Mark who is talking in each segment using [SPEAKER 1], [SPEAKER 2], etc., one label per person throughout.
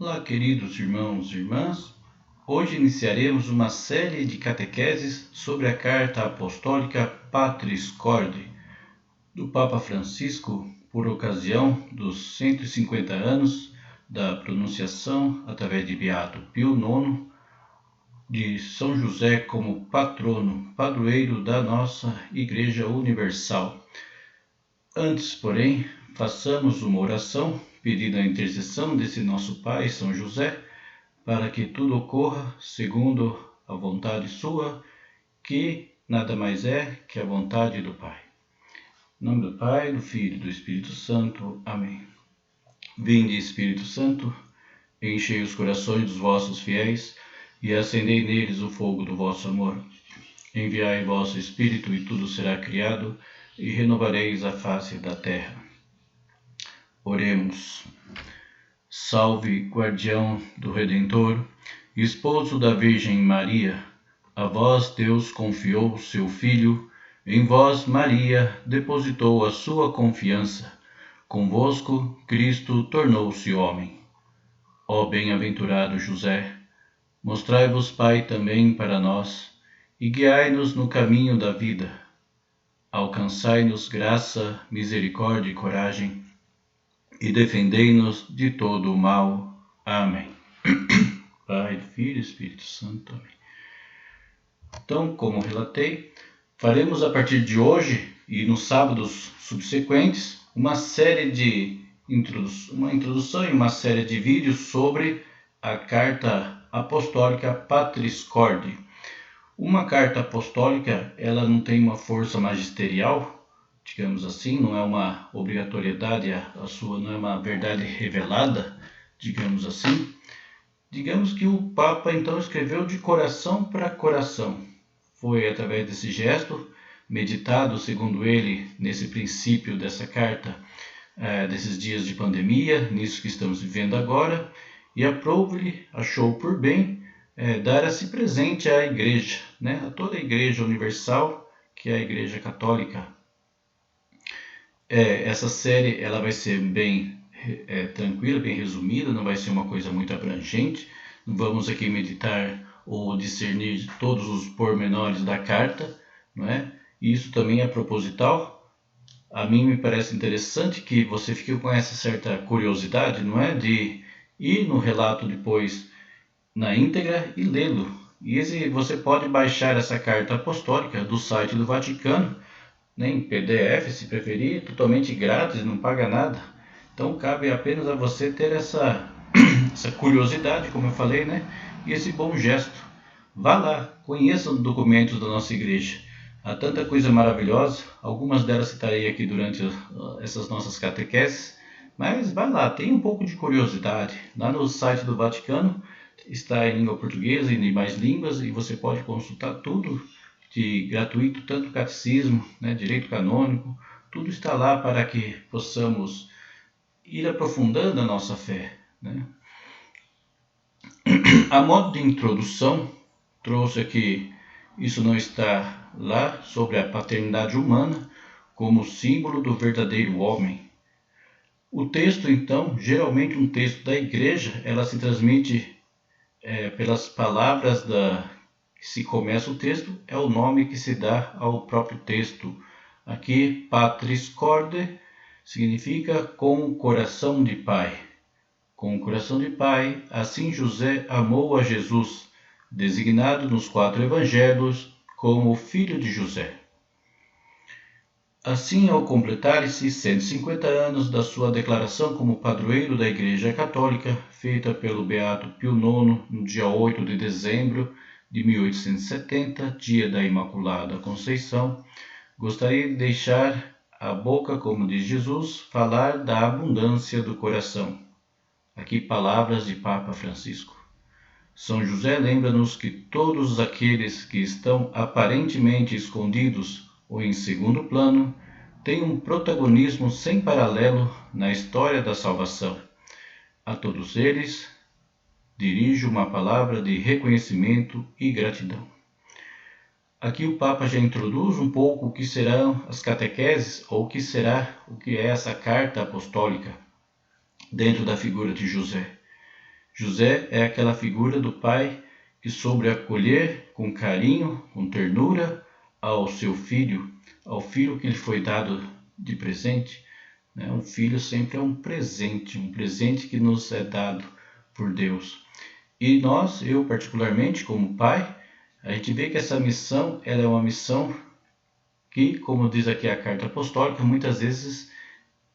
[SPEAKER 1] Olá, queridos irmãos e irmãs. Hoje iniciaremos uma série de catequeses sobre a Carta Apostólica Patris Corde, do Papa Francisco, por ocasião dos 150 anos da pronunciação, através de Beato Pio IX, de São José como patrono, padroeiro da nossa Igreja Universal. Antes, porém, façamos uma oração pedindo a intercessão desse nosso Pai, São José, para que tudo ocorra segundo a vontade sua, que nada mais é que a vontade do Pai. Em nome do Pai, do Filho e do Espírito Santo. Amém. Vinde, Espírito Santo, enchei os corações dos vossos fiéis e acendei neles o fogo do vosso amor. Enviai vosso Espírito e tudo será criado e renovareis a face da terra. Oremos. Salve, guardião do Redentor, esposo da Virgem Maria, a vós Deus confiou o seu Filho, em vós Maria depositou a sua confiança, convosco Cristo tornou-se homem. Ó bem-aventurado José, mostrai-vos Pai também para nós, e guiai-nos no caminho da vida. Alcançai-nos graça, misericórdia e coragem, e defendei-nos de todo o mal. Amém. Pai, Filho e Espírito Santo. Amém. Então, como relatei, faremos a partir de hoje e nos sábados subsequentes uma série de uma introdução e uma série de vídeos sobre a Carta Apostólica Patris Corde. Uma carta apostólica, ela não tem uma força magisterial, digamos assim, não é uma obrigatoriedade, a sua não é uma verdade revelada, digamos assim. Digamos que o Papa então escreveu de coração para coração. Foi através desse gesto, meditado, segundo ele, nesse princípio dessa carta, desses dias de pandemia, nisso que estamos vivendo agora, e aprouve-lhe, achou por bem, dar esse presente à Igreja, né? A toda a Igreja Universal, que é a Igreja Católica. Essa série ela vai ser bem tranquila, bem resumida, não vai ser uma coisa muito abrangente. Não vamos aqui meditar ou discernir todos os pormenores da carta, não é? E isso também é proposital. A mim me parece interessante que você fique com essa certa curiosidade, não é? De ir no relato depois na íntegra e lê-lo. E você pode baixar essa carta apostólica do site do Vaticano, né, em PDF, se preferir, totalmente grátis, não paga nada. Então cabe apenas a você ter essa curiosidade, como eu falei, né, e esse bom gesto. Vá lá, conheça os documentos da nossa igreja. Há tanta coisa maravilhosa, algumas delas citarei aqui durante essas nossas catequeses, mas vá lá, tenha um pouco de curiosidade. Lá no site do Vaticano está em língua portuguesa e em mais línguas, e você pode consultar tudo de gratuito, tanto catecismo, né, direito canônico, tudo está lá para que possamos ir aprofundando a nossa fé, né? A modo de introdução, trouxe aqui, isso não está lá, sobre a paternidade humana como símbolo do verdadeiro homem. O texto, então, geralmente um texto da igreja, ela se transmite pelas palavras que se começa o texto, é o nome que se dá ao próprio texto. Aqui, Patris Corde significa com o coração de pai. Com o coração de pai, assim José amou a Jesus, designado nos 4 evangelhos como o filho de José. Assim, ao completar-se 150 anos da sua declaração como padroeiro da Igreja Católica, feita pelo Beato Pio IX no dia 8 de dezembro de 1870, dia da Imaculada Conceição, gostaria de deixar a boca, como diz Jesus, falar da abundância do coração. Aqui palavras de Papa Francisco. São José lembra-nos que todos aqueles que estão aparentemente escondidos ou em segundo plano têm um protagonismo sem paralelo na história da salvação. A todos eles, dirijo uma palavra de reconhecimento e gratidão. Aqui o Papa já introduz um pouco o que serão as catequeses, ou o que é essa carta apostólica, dentro da figura de José. José é aquela figura do pai que soube acolher com carinho, com ternura ao seu filho, ao filho que lhe foi dado de presente. Um filho sempre é um presente que nos é dado por Deus. E nós, eu particularmente como pai, a gente vê que essa missão ela é uma missão que, como diz aqui a carta apostólica, muitas vezes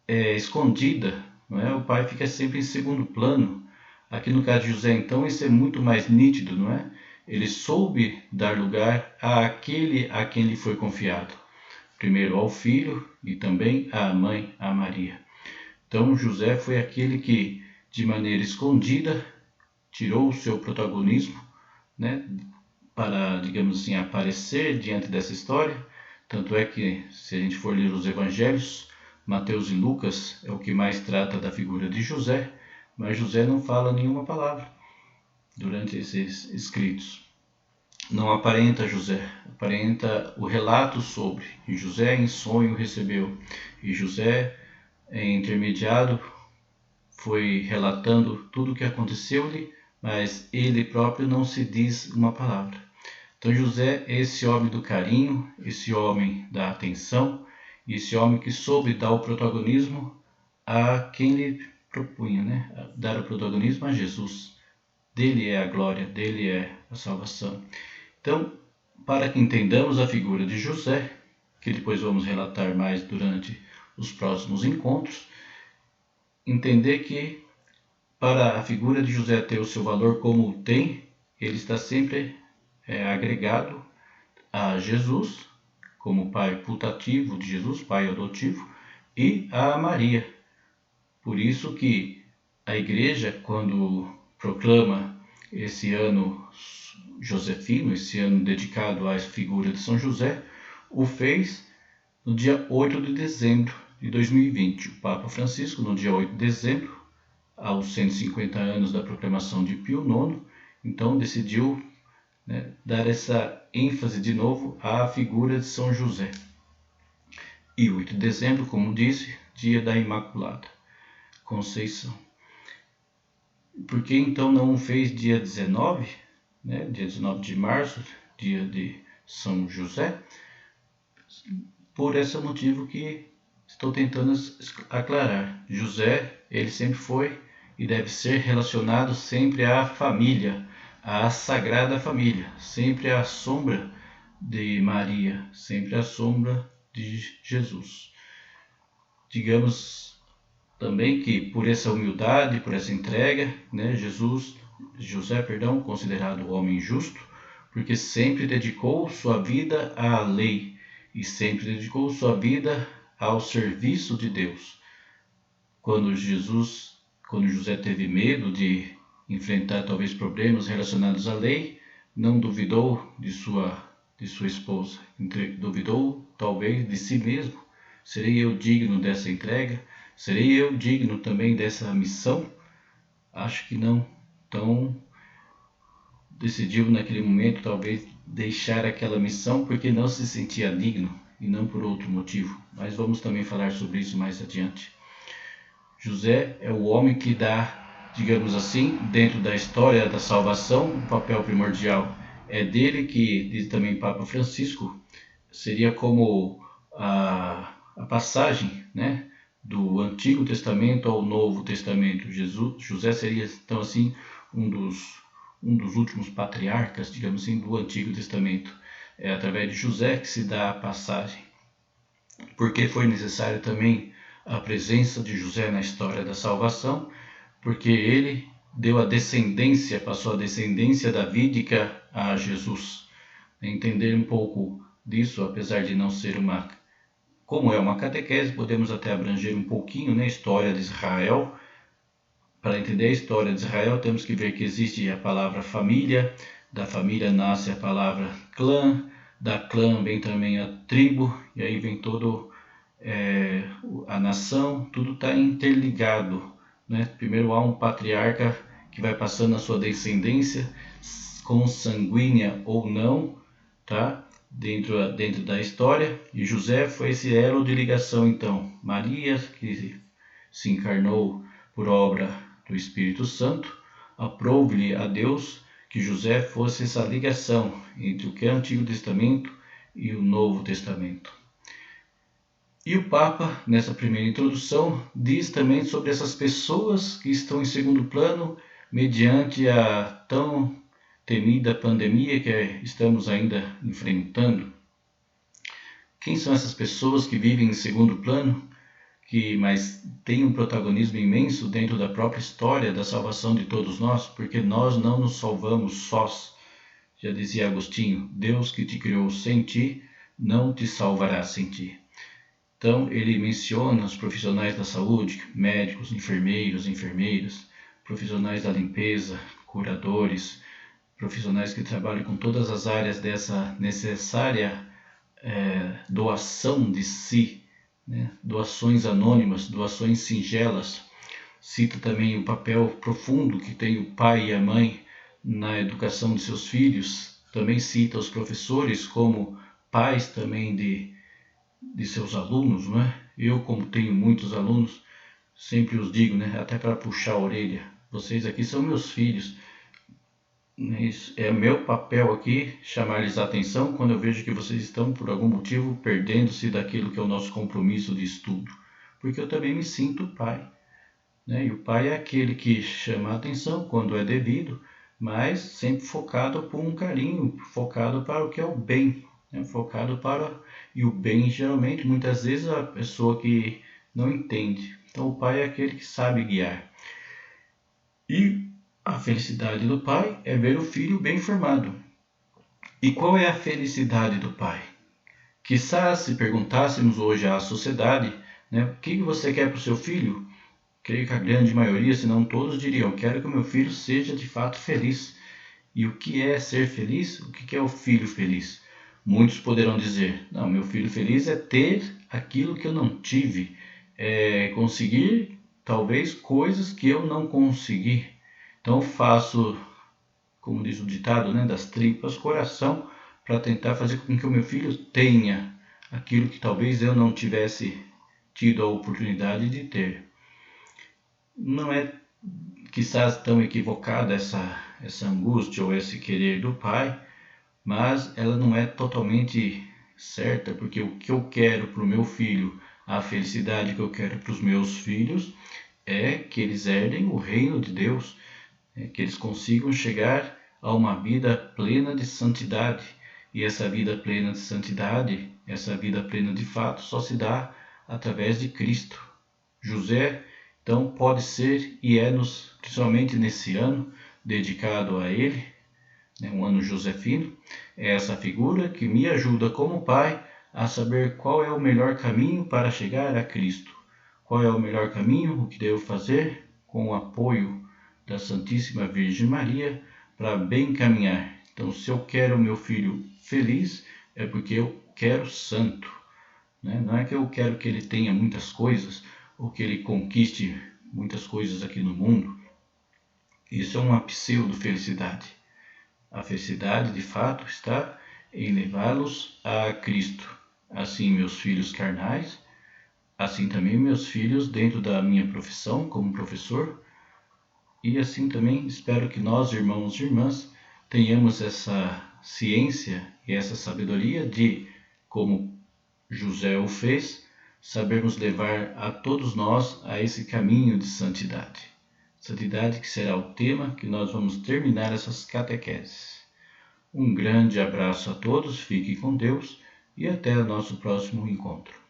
[SPEAKER 1] é escondida, não é? O pai fica sempre em segundo plano. Aqui no caso de José, então, isso é muito mais nítido, não é? Ele soube dar lugar àquele a quem lhe foi confiado. Primeiro ao filho e também à mãe, a Maria. Então, José foi aquele que, de maneira escondida, tirou o seu protagonismo, né, para, digamos assim, aparecer diante dessa história. Tanto é que, se a gente for ler os evangelhos, Mateus e Lucas é o que mais trata da figura de José, mas José não fala nenhuma palavra durante esses escritos. Não aparenta José, aparenta o relato sobre. E José em sonho recebeu, e José intermediado foi relatando tudo o que aconteceu-lhe, mas ele próprio não se diz uma palavra. Então José é esse homem do carinho, esse homem da atenção, esse homem que soube dar o protagonismo a quem lhe propunha, né? Dar o protagonismo a Jesus. Dele é a glória, dele é a salvação. Então, para que entendamos a figura de José, que depois vamos relatar mais durante os próximos encontros, entender que para a figura de José ter o seu valor como tem, ele está sempre agregado a Jesus, como pai putativo de Jesus, pai adotivo, e a Maria. Por isso que a igreja, quando proclama esse ano josefino, esse ano dedicado à figura de São José, o fez no dia 8 de dezembro de 2020. O Papa Francisco, no dia 8 de dezembro, aos 150 anos da proclamação de Pio IX, então decidiu dar essa ênfase de novo à figura de São José. E 8 de dezembro, como disse, dia da Imaculada Conceição. Por que então não fez dia 19, dia 19 de março, dia de São José? Por esse motivo que estou tentando aclarar. José, ele sempre foi e deve ser relacionado sempre à família, à Sagrada Família, sempre à sombra de Maria, sempre à sombra de Jesus. Digamos também que por essa humildade, por essa entrega, José, considerado homem justo, porque sempre dedicou sua vida à lei e sempre dedicou sua vida ao serviço de Deus. Quando José teve medo de enfrentar talvez problemas relacionados à lei, não duvidou de sua esposa, duvidou talvez de si mesmo. Serei eu digno dessa entrega? Serei eu digno também dessa missão? Acho que não. Então, decidiu naquele momento talvez deixar aquela missão porque não se sentia digno e não por outro motivo. Mas vamos também falar sobre isso mais adiante. José é o homem que dá, digamos assim, dentro da história da salvação, um papel primordial. É dele que, diz também Papa Francisco, seria como a passagem, do Antigo Testamento ao Novo Testamento. José seria, então, assim, um dos últimos patriarcas, digamos assim, do Antigo Testamento. É através de José que se dá a passagem. Porque foi necessário também a presença de José na história da salvação, porque ele deu a descendência, passou a descendência davídica a Jesus. Entender um pouco disso, apesar de não ser como é uma catequese, podemos até abranger um pouquinho a história de Israel. Para entender a história de Israel, temos que ver que existe a palavra família, da família nasce a palavra clã, da clã vem também a tribo, e aí vem todo a nação, tudo está interligado. Primeiro há um patriarca que vai passando a sua descendência, consanguínea ou não, tá? Dentro da história, e José foi esse elo de ligação, então. Maria, que se encarnou por obra do Espírito Santo, Aprouve-lhe a Deus que José fosse essa ligação entre o que é o Antigo Testamento e o Novo Testamento. E o Papa, nessa primeira introdução, diz também sobre essas pessoas que estão em segundo plano mediante a tão temida pandemia que estamos ainda enfrentando. Quem são essas pessoas que vivem em segundo plano, mas têm um protagonismo imenso dentro da própria história da salvação de todos nós? Porque nós não nos salvamos sós. Já dizia Agostinho, Deus que te criou sem ti, não te salvará sem ti. Então ele menciona os profissionais da saúde, médicos, enfermeiros, enfermeiras, profissionais da limpeza, curadores, profissionais que trabalham com todas as áreas dessa necessária doação de si, né? Doações anônimas, doações singelas. Cita também o papel profundo que tem o pai e a mãe na educação de seus filhos. Também cita os professores como pais também de seus alunos, não é? Eu, como tenho muitos alunos, sempre os digo, né? Até para puxar a orelha, vocês aqui são meus filhos. É meu papel aqui chamar-lhes a atenção quando eu vejo que vocês estão, por algum motivo, perdendo-se daquilo que é o nosso compromisso de estudo. Porque eu também me sinto pai, né? E o pai é aquele que chama a atenção quando é devido, mas sempre focado por um carinho, focado para o que é o bem, né? Focado para... E o bem, geralmente, muitas vezes, a pessoa que não entende. Então, o pai é aquele que sabe guiar. E a felicidade do pai é ver o filho bem formado. E qual é a felicidade do pai? Quizás se perguntássemos hoje à sociedade, né, o que você quer para o seu filho? Creio que a grande maioria, se não todos, diriam, quero que o meu filho seja de fato feliz. E o que é ser feliz? O que é o filho feliz? Muitos poderão dizer, não, meu filho feliz é ter aquilo que eu não tive, é conseguir talvez coisas que eu não consegui. Então faço, como diz o ditado, né, das tripas coração, para tentar fazer com que o meu filho tenha aquilo que talvez eu não tivesse tido a oportunidade de ter. Não é quizás tão equivocada essa angústia ou esse querer do pai, mas ela não é totalmente certa, porque o que eu quero para o meu filho, a felicidade que eu quero para os meus filhos, é que eles herdem o reino de Deus, que eles consigam chegar a uma vida plena de santidade. E essa vida plena de santidade, essa vida plena de fato, só se dá através de Cristo. José, então, pode ser e é-nos, principalmente nesse ano dedicado a ele, né, um ano josefino, é essa figura que me ajuda como pai a saber qual é o melhor caminho para chegar a Cristo. Qual é o melhor caminho, o que devo fazer com o apoio da Santíssima Virgem Maria para bem caminhar. Então, se eu quero o meu filho feliz, é porque eu quero santo, né? Não é que eu quero que ele tenha muitas coisas ou que ele conquiste muitas coisas aqui no mundo. Isso é uma pseudo-felicidade. A felicidade, de fato, está em levá-los a Cristo. Assim, meus filhos carnais, assim também meus filhos dentro da minha profissão como professor, e assim também espero que nós, irmãos e irmãs, tenhamos essa ciência e essa sabedoria de, como José o fez, sabermos levar a todos nós a esse caminho de santidade. Santidade que será o tema que nós vamos terminar essas catequeses. Um grande abraço a todos, fiquem com Deus e até o nosso próximo encontro.